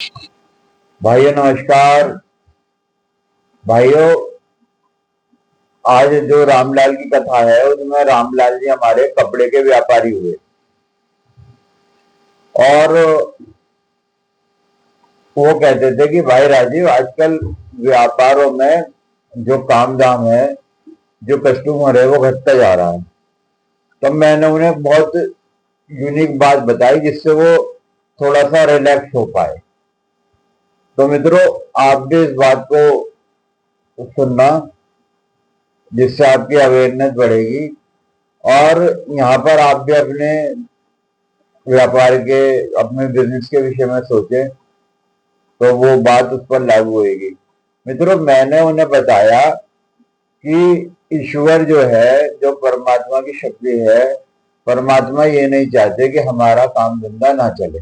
भाइयों नमस्कार। भाइयों, आज जो रामलाल की कथा है उसमें रामलाल जी हमारे कपड़े के व्यापारी हुए और वो कहते थे कि भाई राजीव, आजकल व्यापारों में जो काम दाम है, जो कस्टमर है वो घटता जा रहा है। तब मैंने उन्हें बहुत यूनिक बात बताई जिससे वो थोड़ा सा रिलैक्स हो पाए। तो मित्रों, आप भी इस बात को सुनना, जिससे आपकी अवेयरनेस बढ़ेगी और यहाँ पर आप भी अपने व्यापार के, अपने बिजनेस के विषय में सोचें तो वो बात उस पर लागू होगी। मित्रों, मैंने उन्हें बताया कि ईश्वर जो है, जो परमात्मा की शक्ति है, परमात्मा ये नहीं चाहते कि हमारा काम धंधा ना चले।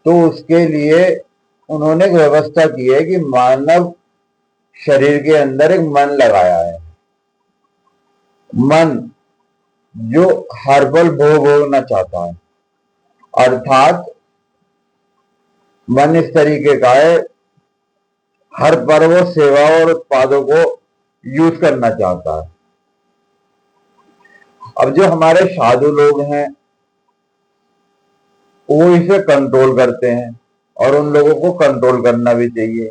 तो उसके लिए उन्होंने एक व्यवस्था की है कि मानव शरीर के अंदर एक मन लगाया है। मन जो हर पल भोग होना चाहता है, अर्थात मन इस तरीके का है, हर पल वो सेवा और उत्पादों को यूज करना चाहता है। अब जो हमारे साधु लोग हैं वो इसे कंट्रोल करते हैं और उन लोगों को कंट्रोल करना भी चाहिए,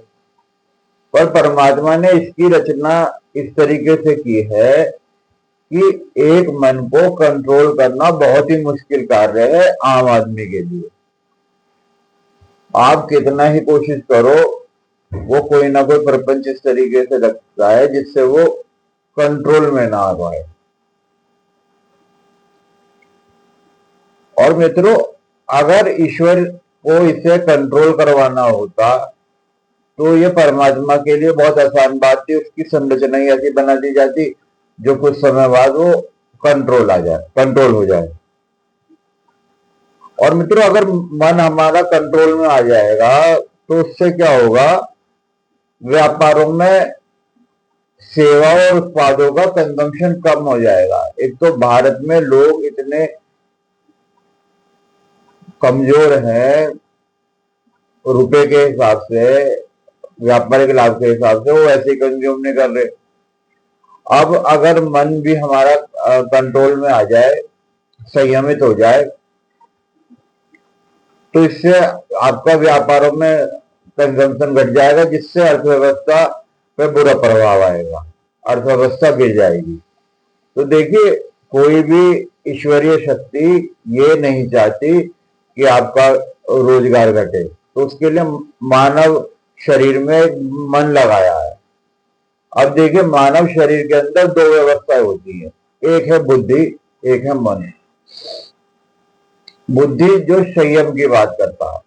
पर परमात्मा ने इसकी रचना इस तरीके से की है कि एक मन को कंट्रोल करना बहुत ही मुश्किल कार्य है आम आदमी के लिए। आप कितना ही कोशिश करो, वो कोई ना कोई प्रपंच इस तरीके से रखता है जिससे वो कंट्रोल में ना आ पाए। और मित्रों, अगर ईश्वर को इसे कंट्रोल करवाना होता तो ये परमात्मा के लिए बहुत आसान बात थी। उसकी संरचना ही ऐसी बना दी जाती जो कुछ समय बाद वो कंट्रोल हो जाए। और मित्रों, अगर मन हमारा कंट्रोल में आ जाएगा तो उससे क्या होगा, व्यापारों में सेवा और उत्पादों का कंजम्पशन कम हो जाएगा। एक तो भारत में लोग इतने कमजोर हैं, रुपए के हिसाब से, व्यापारिक लाभ के हिसाब से वो ऐसे कंज्यूम नहीं कर रहे। अब अगर मन भी हमारा कंट्रोल में आ जाए, संयमित हो जाए, तो इससे आपका व्यापारों में कंजम्पशन घट जाएगा, जिससे अर्थव्यवस्था पे बुरा प्रभाव आएगा, अर्थव्यवस्था गिर जाएगी। तो देखिए, कोई भी ईश्वरीय शक्ति ये नहीं चाहती कि आपका रोजगार घटे, तो उसके लिए मानव शरीर में मन लगाया है। अब देखिए, मानव शरीर के अंदर दो व्यवस्थाएं होती है, एक है बुद्धि, एक है मन। बुद्धि जो संयम की बात करता है,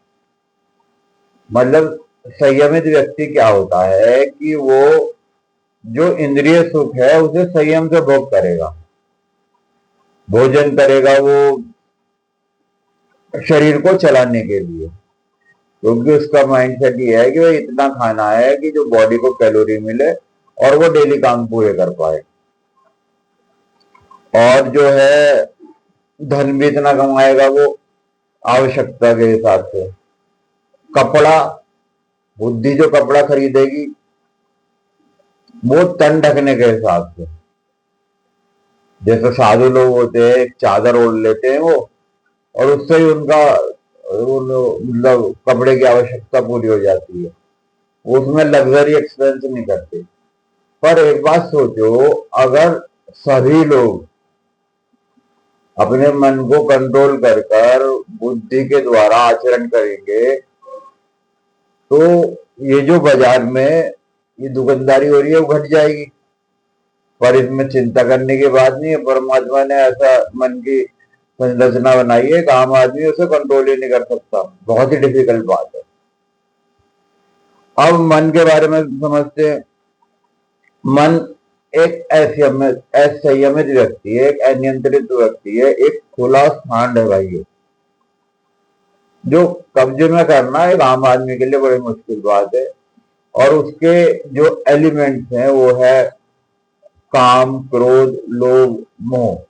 मतलब संयमित व्यक्ति क्या होता है कि वो जो इंद्रिय सुख है उसे संयम से भोग करेगा, भोजन करेगा वो शरीर को चलाने के लिए, क्योंकि उसका माइंडसेट ये है कि भाई इतना खाना है कि जो बॉडी को कैलोरी मिले और वो डेली काम पूरे कर पाए। और जो है, धन भी इतना कमाएगा वो आवश्यकता के हिसाब से। कपड़ा, बुद्धि जो कपड़ा खरीदेगी वो तन ढकने के हिसाब से। जैसे साधु लोग होते हैं, एक चादर ओढ़ लेते हैं वो, और उससे ही उनका मतलब कपड़े की आवश्यकता पूरी हो जाती है। उसमें लग्जरी एक्सपेंस नहीं करते। पर एक बात सोचो, अगर सभी लोग अपने मन को कंट्रोल कर बुद्धि के द्वारा आचरण करेंगे तो ये जो बाजार में ये दुकानदारी हो रही है वो घट जाएगी। पर इसमें चिंता करने की बात नहीं है, परमात्मा ने ऐसा मन की संरचना बनाई है कि आम आदमी उसे कंट्रोल ही नहीं कर सकता। बहुत ही डिफिकल्ट बात है। अब मन के बारे में समझते हैं। मन एक असंयमित व्यक्ति है, एक अनियंत्रित व्यक्ति है, एक खुला स्थान है भाई, जो कब्जे में करना एक आम आदमी के लिए बड़ी मुश्किल बात है। और उसके जो एलिमेंट्स हैं वो है काम, क्रोध, लोभ, मोह।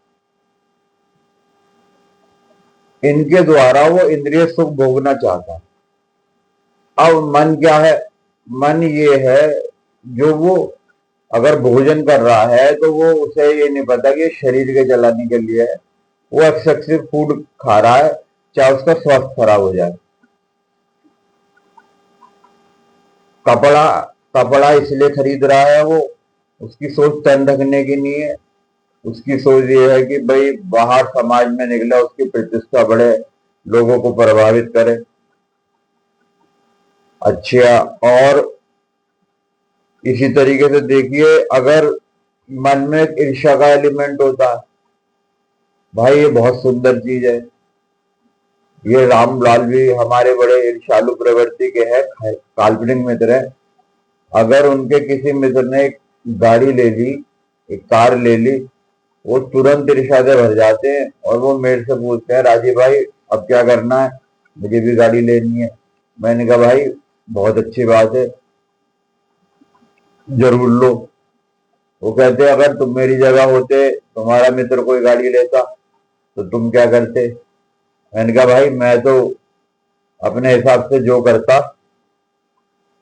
इनके द्वारा वो इंद्रिय सुख भोगना चाहता है। अब मन क्या है? मन ये है, जो वो अगर भोजन कर रहा है तो वो उसे ये नहीं पता कि ये शरीर के चलाने के लिए है। वो एक्सेसिव फूड खा रहा है, चाहे उसका स्वास्थ्य खराब हो जाए। कपड़ा कपड़ा इसलिए खरीद रहा है वो, उसकी सोच तन ढकने की नहीं है। उसकी सोच ये है कि भाई बाहर समाज में निकला, उसकी प्रतिष्ठा बढ़े, लोगों को प्रभावित करे। अच्छा, और इसी तरीके से देखिए, अगर मन में एक ईर्ष्या का एलिमेंट होता है, भाई ये बहुत सुंदर चीज है। ये रामलाल भी हमारे बड़े ईर्ष्यालु प्रवृत्ति के हैं, काल्पनिक मित्र हैं। अगर उनके किसी मित्र ने एक गाड़ी ले ली, एक कार ले ली, वो तुरंत ईर्ष्या से भर जाते हैं और वो मेरे से पूछते हैं, राजीव भाई अब क्या करना है, मुझे भी गाड़ी लेनी है। मैंने कहा भाई बहुत अच्छी बात है, जरूर लो। वो कहते हैं अगर तुम मेरी जगह होते, तुम्हारा मित्र कोई गाड़ी लेता, तो तुम क्या करते? मैंने कहा भाई मैं तो अपने हिसाब से जो करता,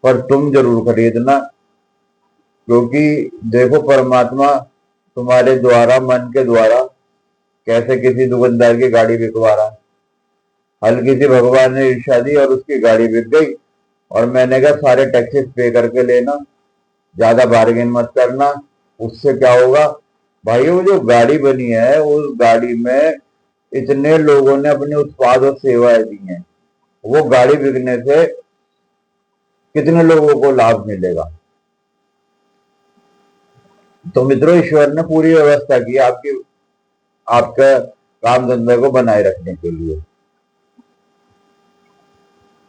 पर तुम जरूर खरीदना। क्योंकि देखो, परमात्मा तुम्हारे द्वारा, मन के द्वारा कैसे किसी दुकानदार की गाड़ी बिकवा रहा है। हल्की सी भगवान ने ईर्ष्या दी और उसकी गाड़ी बिक गई। और मैंने कहा सारे टैक्सेस पे करके लेना, ज्यादा बार्गेन मत करना। उससे क्या होगा भाई, वो जो गाड़ी बनी है उस गाड़ी में इतने लोगों ने अपने उत्पाद और सेवाएं दी हैं, वो गाड़ी बिकने से कितने लोगों को लाभ मिलेगा। तो मित्रों, ईश्वर ने पूरी व्यवस्था की आपकी, आपका काम धंधे को बनाए रखने के लिए।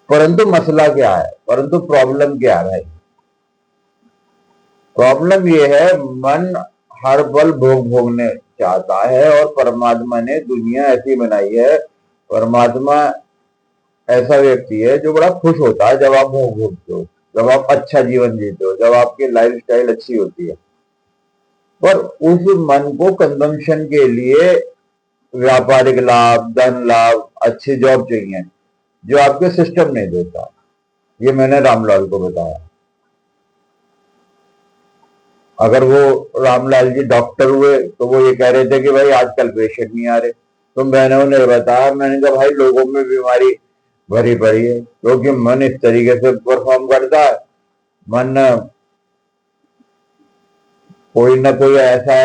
परंतु मसला क्या है, परंतु प्रॉब्लम क्या है भाई? प्रॉब्लम ये है, मन हर पल भोग भोगने चाहता है, और परमात्मा ने दुनिया ऐसी बनाई है। परमात्मा ऐसा व्यक्ति है जो बड़ा खुश होता है जब आप भोग भोगते हो, जब आप अच्छा जीवन जीते हो, जब आपकी लाइफ स्टाइल अच्छी होती है। पर उस मन को कंजम्पशन के लिए व्यापारिक लाभ, धन लाभ, अच्छी जॉब चाहिए, जो आपके सिस्टम नहीं देता। ये मैंने रामलाल को बताया। अगर वो रामलाल जी डॉक्टर हुए तो वो ये कह रहे थे कि भाई आजकल पेशेंट नहीं आ रहे, तो मैंने उन्हें बताया, मैंने कहा भाई लोगों में बीमारी भरी पड़ी है, क्योंकि मन इस तरीके से परफॉर्म करता है। मन कोई ना कोई ऐसा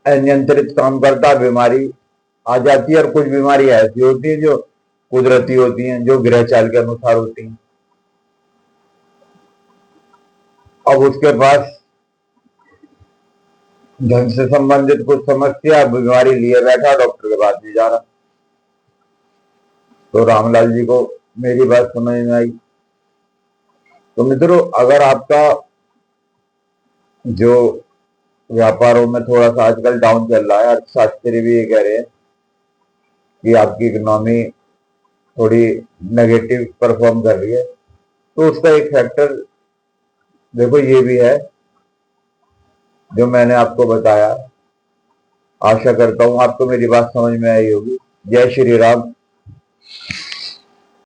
अनियंत्रित काम करता है, बीमारी आ जाती है। और कुछ बीमारी ऐसी होती है जो कुदरती होती हैं, जो ग्रह चाल के अनुसार होती हैं। अब उसके पास धन से संबंधित कुछ समस्या, बीमारी लिए बैठा, डॉक्टर के पास नहीं जा रहा। तो रामलाल जी को मेरी बात समझ में आई। तो मित्रों, अगर आपका जो व्यापारों में थोड़ा सा आजकल डाउन चल रहा है, अर्थशास्त्री भी ये कह रहे हैं कि आपकी इकोनॉमी थोड़ी नेगेटिव परफॉर्म कर रही है, तो उसका एक फैक्टर देखो ये भी है जो मैंने आपको बताया। आशा करता हूं आपको मेरी बात समझ में आई होगी। जय श्री राम।